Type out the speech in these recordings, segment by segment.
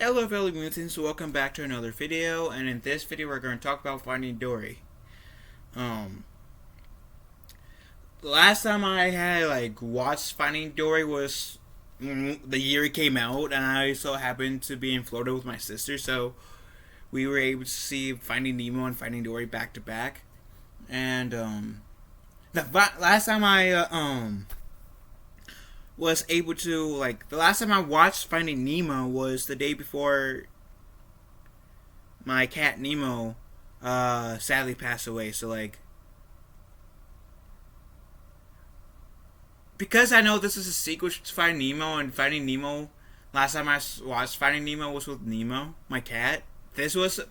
Hello fellow mutants, welcome back to another video, and in this video we're going to talk about Finding Dory. Um, the last time I had watched Finding Dory was the year it came out, and I so happened to be in Florida with my sister, so we were able to see Finding Nemo and Finding Dory back to back. And last time I was able to the last time I watched Finding Nemo was the day before my cat Nemo sadly passed away. So because I know this is a sequel to Finding Nemo, and Finding Nemo, last time I watched Finding Nemo was with Nemo, my cat. This was a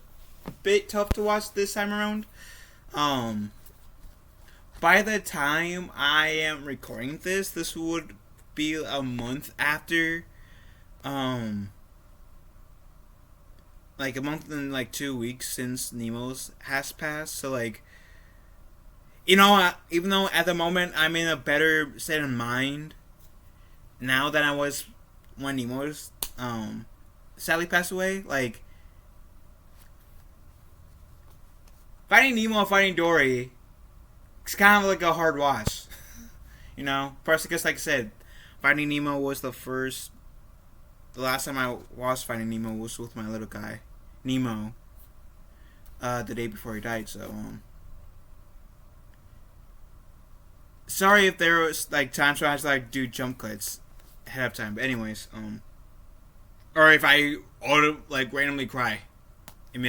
bit tough to watch this time around. By the time I am recording this would be a month after, a month and 2 weeks since Nemo's has passed. So even though at the moment I'm in a better state of mind now than I was when Nemo's sadly passed away, Finding Nemo and Finding Dory, it's kind of like a hard watch. First, because like I said, Finding Nemo was the last time I watched Finding Nemo was with my little guy, Nemo, the day before he died, so, sorry if there was, times where I had to, do jump cuts ahead of time, but anyways, or if I randomly cry in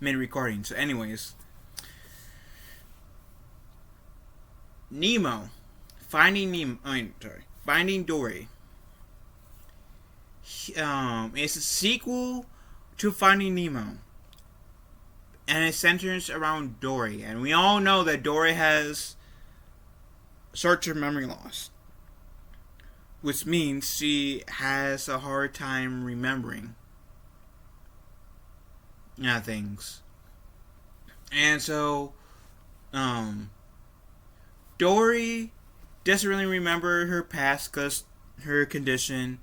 mid-recording, so anyways, Finding Dory. It's a sequel to Finding Nemo, and it centers around Dory. And we all know that Dory has short-term memory loss, which means she has a hard time remembering things. And so, Dory doesn't really remember her past because her condition,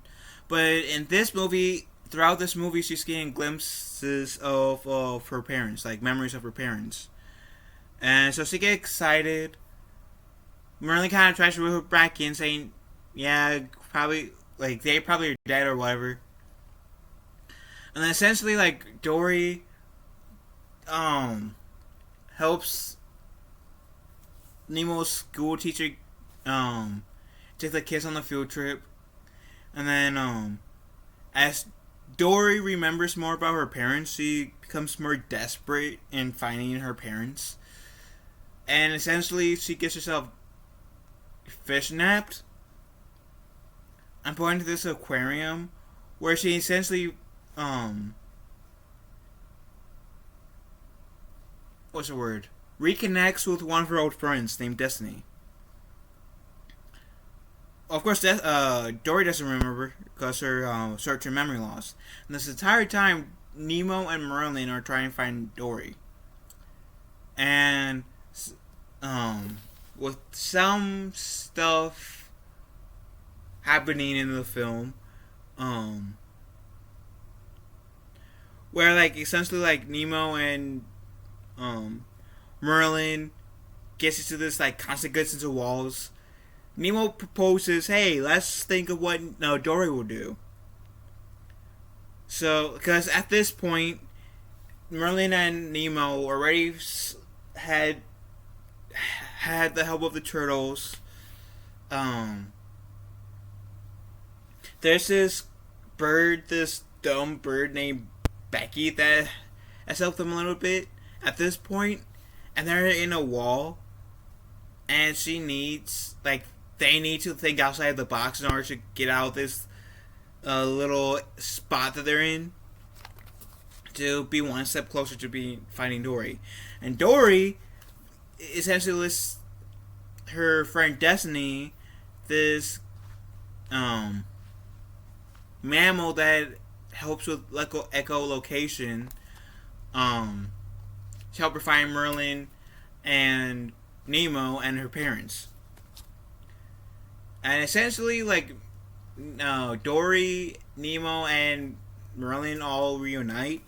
but in this movie, throughout this movie, she's getting glimpses of her parents, memories of her parents, and so she gets excited. Merlin kind of tries to reel her back in, saying, "Yeah, probably they probably are dead or whatever." And then essentially, Dory helps Nemo's school teacher take the kids on the field trip, and then as Dory remembers more about her parents, she becomes more desperate in finding her parents, and essentially she gets herself fishnapped and put into this aquarium where she essentially reconnects with one of her old friends named Destiny. Of course, Dory doesn't remember because her short-term memory loss. And this entire time, Nemo and Merlin are trying to find Dory. And with some stuff happening in the film, where essentially Nemo and Merlin gets into this constant gets into walls. Nemo proposes, "Hey, let's think of what Dory will do." So, because at this point, Merlin and Nemo already had the help of the turtles. There's this dumb bird named Becky that has helped them a little bit at this point, and they're in a wall, and she needs they need to think outside the box in order to get out of this little spot that they're in to be one step closer to finding Dory. And Dory essentially lists her friend Destiny, this mammal that helps with echolocation, to help her find Merlin and Nemo and her parents. And essentially, Dory, Nemo, and Merlin all reunite.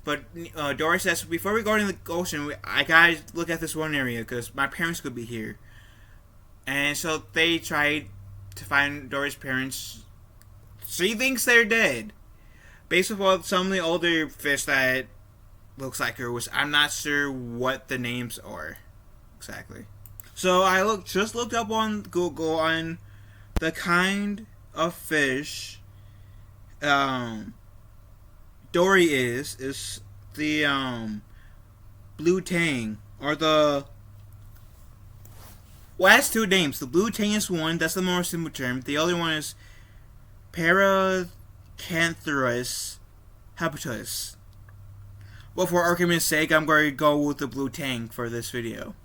But Dory says, before we go into the ocean, I gotta look at this one area because my parents could be here. And so they tried to find Dory's parents. She thinks they're dead. Based upon some of the older fish that looks like her, which I'm not sure what the names are exactly. So I looked up on Google on the kind of fish Dory is the blue tang, or the, well, it has two names. The blue tang is one, that's the more simple term. The other one is Paracantharus habitus. Well, for argument's sake, I'm going to go with the blue tang for this video.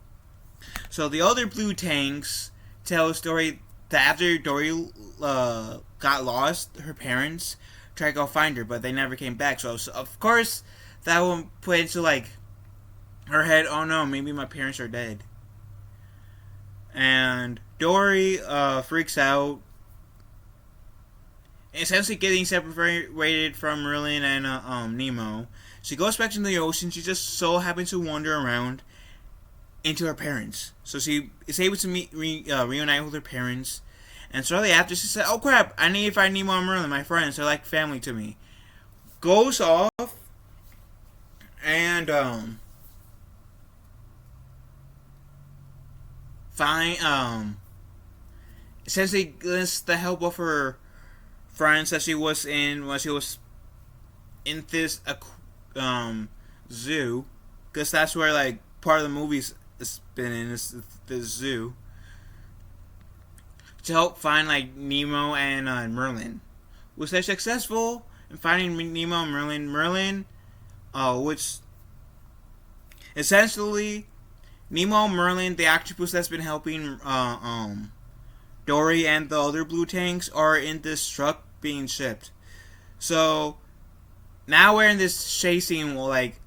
So the other blue tangs tell a story that after Dory got lost, her parents tried to go find her, but they never came back. So of course, that will put into like her head, oh no, maybe my parents are dead. And Dory freaks out, essentially getting separated from Merlin and Nemo. She goes back into the ocean. She just so happens to wander around into her parents. So she is able to reunite with her parents. And shortly after, she said, oh crap, I need to find Nemo and Merlin, my friends. They're like family to me. Goes off and essentially gets the help of her friends that she was in when she was in this zoo, because that's where like part of the movie's been in, is the zoo, to help find like Nemo and Merlin. Was they successful in finding Nemo and Merlin? Merlin, which essentially Nemo, Merlin, the octopus that's been helping Dory and the other blue tanks, are in this truck being shipped. So now we're in this chase scene, like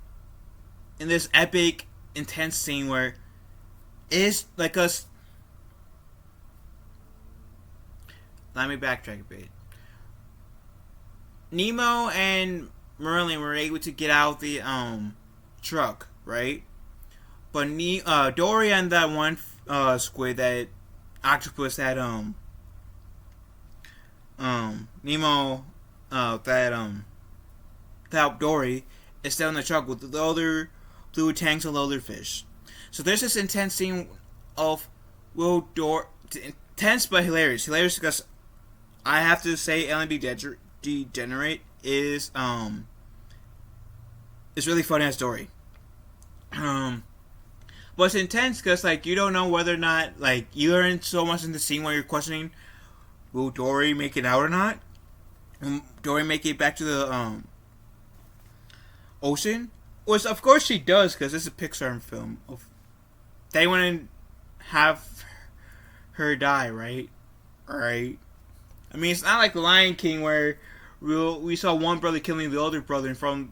in this epic, intense scene where it's like us. Let me backtrack a bit. Nemo and Merlin were able to get out the truck, right? But Dory and that one squid, that octopus that Nemo that helped Dory, is still in the truck with the other blue tanks and other fish. So there's this intense scene of intense but hilarious. Hilarious because I have to say Ellen DeGenerate is really funny as Dory. But it's intense because like you don't know whether or not, like, you're in so much in the scene where you're questioning, will Dory make it out or not? Will Dory make it back to the ocean? Which of course she does, because it's a Pixar film. They wouldn't have her die, right? Alright. I mean, it's not like The Lion King where we saw one brother killing the other brother from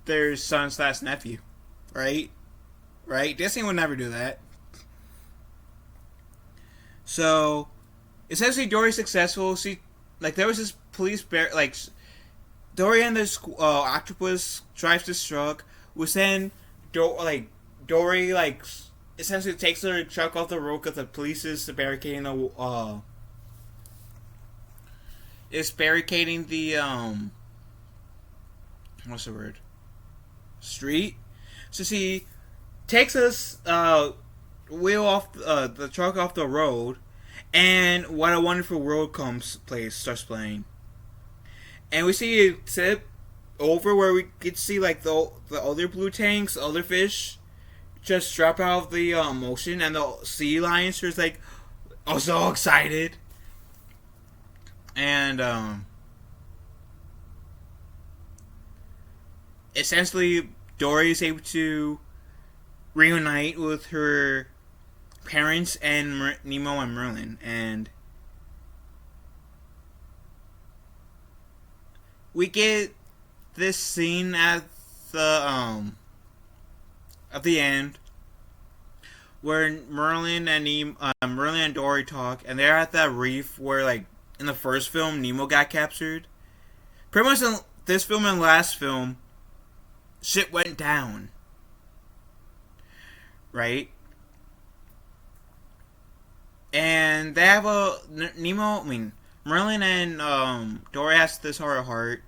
their son/nephew, right? Right? Disney would never do that. So, essentially, Dory's successful. There was this police bear, like, Dory and this octopus drives this truck, which then Dory essentially takes her truck off the road because the police is barricading the what's the word? Street. So she takes us wheel off the truck off the road, and What a Wonderful World starts playing, and we see a tip over where we get to see like the other blue tanks, other fish, just drop out of the ocean, and the sea lions is like, oh, so excited. And essentially Dory is able to reunite with her parents and Nemo and Merlin, and we get this scene at the end where Merlin and Dory talk, and they're at that reef where, like, in the first film Nemo got captured. pretty much in this film and last film, shit went down. Right? And they have a Merlin and Dory has this heart,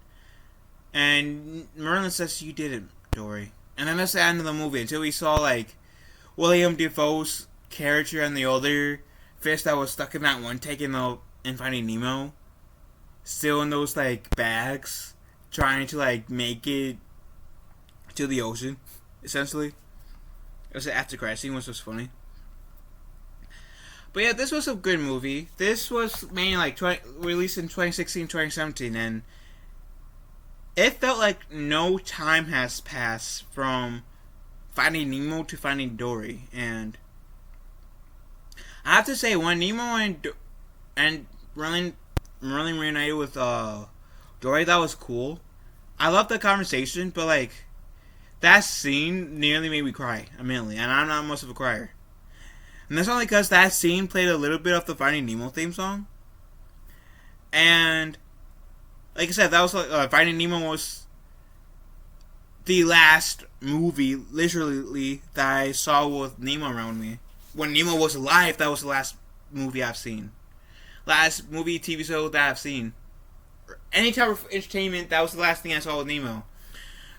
and Merlin says, "You did it, Dory." And then that's the end of the movie until we saw like William Defoe's character and the other fish that was stuck in that one taking in Finding Nemo, still in those like bags, trying to like make it to the ocean, essentially. It was an after credit scene, which was funny. But yeah, this was a good movie. This was mainly like released in 2016, 2017, and it felt like no time has passed from Finding Nemo to Finding Dory. And I have to say, when Nemo and Merlin reunited with Dory, that was cool. I loved the conversation, but like that scene nearly made me cry immediately, and I'm not much of a crier. And that's only because that scene played a little bit of the Finding Nemo theme song. And like I said, that was like Finding Nemo was the last movie, literally, that I saw with Nemo around me. When Nemo was alive, that was the last movie I've seen. Last movie, TV show that I've seen. Any type of entertainment, that was the last thing I saw with Nemo.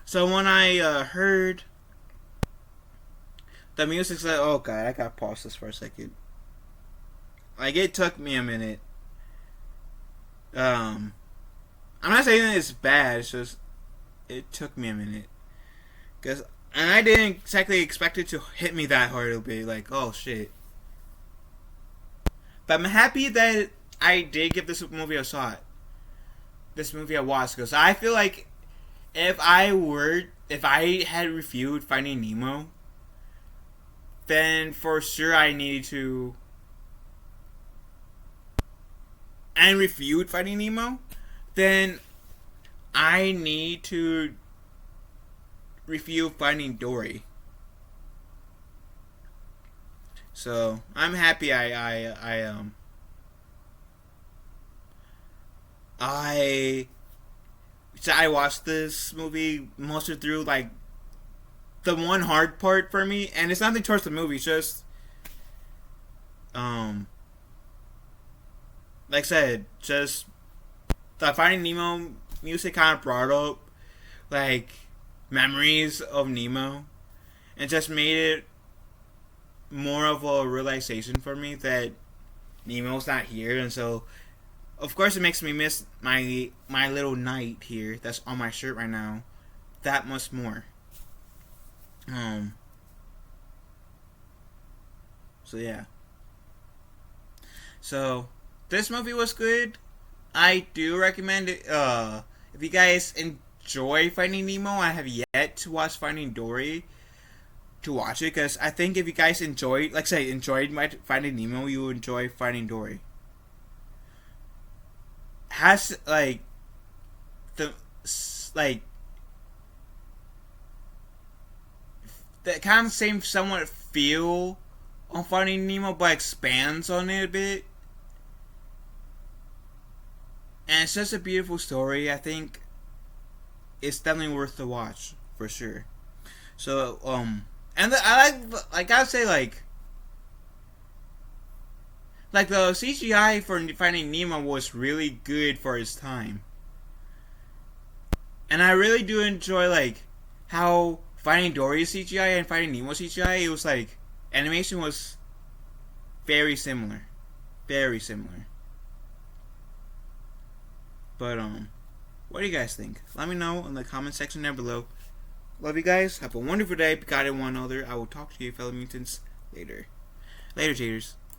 So when I heard the music, said, oh god, I gotta pause this for a second. Like, it took me a minute. I'm not saying that it's bad, it's just, it took me a minute. And I didn't exactly expect it to hit me that hard. It'll be like, oh shit. But I'm happy that I did give this movie a shot. This movie I watched, because I feel like if I had reviewed Finding Nemo, then for sure I needed to, and reviewed Finding Nemo, then I need to review Finding Dory. So I'm happy I watched this movie mostly through like the one hard part for me, and it's nothing towards the movie, it's just like I said, just the Finding Nemo music kind of brought up like memories of Nemo, and just made it more of a realization for me that Nemo's not here. And so of course it makes me miss my little knight here that's on my shirt right now that much more. So yeah. So this movie was good. I do recommend it. If you guys enjoy Finding Nemo, I have yet to watch Finding Dory to watch it, because I think if you guys enjoyed my Finding Nemo, you will enjoy Finding Dory. Has like the kind of same somewhat feel on Finding Nemo, but expands on it a bit. And it's just a beautiful story. I think it's definitely worth the watch for sure. So and I gotta say like the CGI for Finding Nemo was really good for its time. And I really do enjoy like how Finding Dory's CGI and Finding Nemo CGI, it was like animation was very similar. Very similar. But what do you guys think? Let me know in the comment section down below. Love you guys. Have a wonderful day. Be kind to one another. I will talk to you fellow mutants later. Later, cheaters.